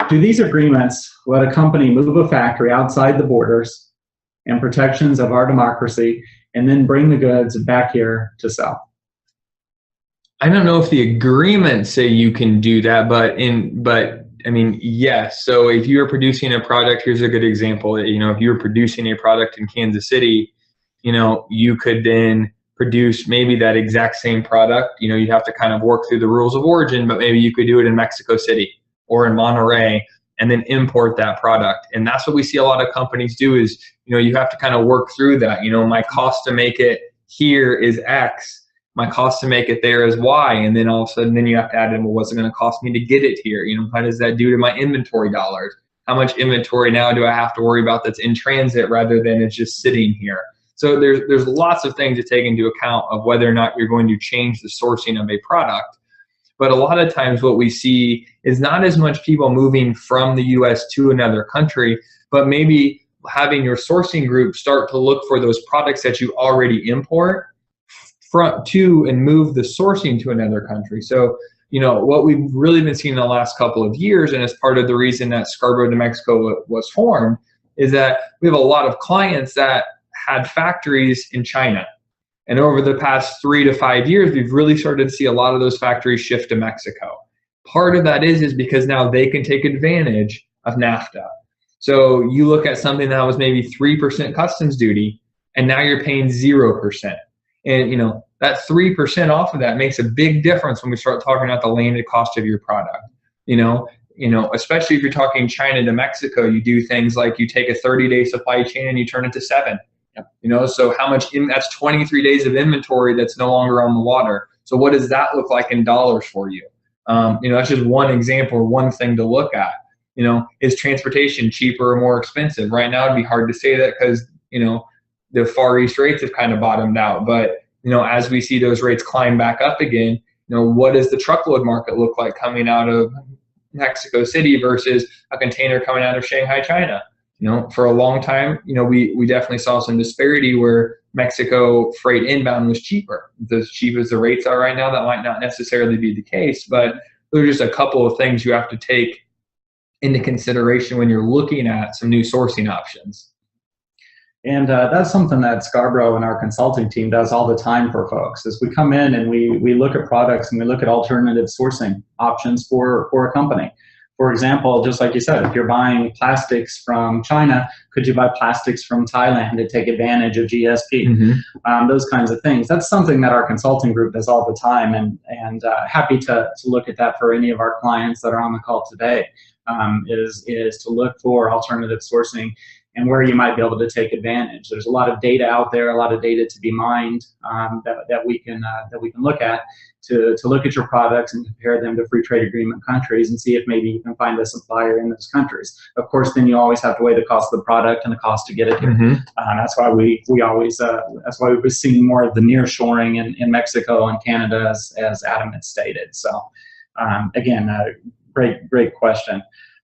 do these agreements let a company move a factory outside the borders and protections of our democracy and then bring the goods back here to sell? I don't know if the agreements say you can do that, but I mean, yes. So if you're producing a product, here's a good example. If you're producing a product in Kansas City, you could then produce maybe that exact same product. You have to kind of work through the rules of origin, but maybe you could do it in Mexico City or in Monterey and then import that product. And that's what we see a lot of companies do is, you have to kind of work through that. My cost to make it here is X. My cost to make it there is Y, and then all of a sudden, then you have to add in, well, what's it going to cost me to get it here? How does that do to my inventory dollars? How much inventory now do I have to worry about that's in transit rather than it's just sitting here? So there's lots of things to take into account of whether or not you're going to change the sourcing of a product. But a lot of times what we see is not as much people moving from the U.S. to another country, but maybe having your sourcing group start to look for those products that you already import to and move the sourcing to another country. So, what we've really been seeing in the last couple of years, and as part of the reason that Scarborough, New Mexico was formed, is that we have a lot of clients that had factories in China. And over the past 3 to 5 years, we've really started to see a lot of those factories shift to Mexico. Part of that is because now they can take advantage of NAFTA. So you look at something that was maybe 3% customs duty, and now you're paying 0%. And that 3% off of that makes a big difference when we start talking about the landed cost of your product. Especially if you're talking China to Mexico, you do things like you take a 30-day supply chain and you turn it to 7. So how much that's 23 days of inventory that's no longer on the water. So what does that look like in dollars for you? That's just one example or one thing to look at. Is transportation cheaper or more expensive? Right now, it'd be hard to say that because, the Far East rates have kind of bottomed out. But, as we see those rates climb back up again, what does the truckload market look like coming out of Mexico City versus a container coming out of Shanghai, China? For a long time, we definitely saw some disparity where Mexico freight inbound was cheaper. As cheap as the rates are right now, that might not necessarily be the case, but there's just a couple of things you have to take into consideration when you're looking at some new sourcing options. And that's something that Scarborough and our consulting team does all the time for folks. Is we come in and we look at products and we look at alternative sourcing options for a company. For example, just like you said, if you're buying plastics from China, could you buy plastics from Thailand to take advantage of GSP? Mm-hmm. Those kinds of things. That's something that our consulting group does all the time, and happy to look at that for any of our clients that are on the call today. Is to look for alternative sourcing and where you might be able to take advantage. There's a lot of data out there, a lot of data to be mined that we can look at to look at your products and compare them to free trade agreement countries and see if maybe you can find a supplier in those countries. Of course, then you always have to weigh the cost of the product and the cost to get it here. Mm-hmm. That's why we always that's why we've been seeing more of the nearshoring in Mexico and Canada, as Adam had stated. So again, great question.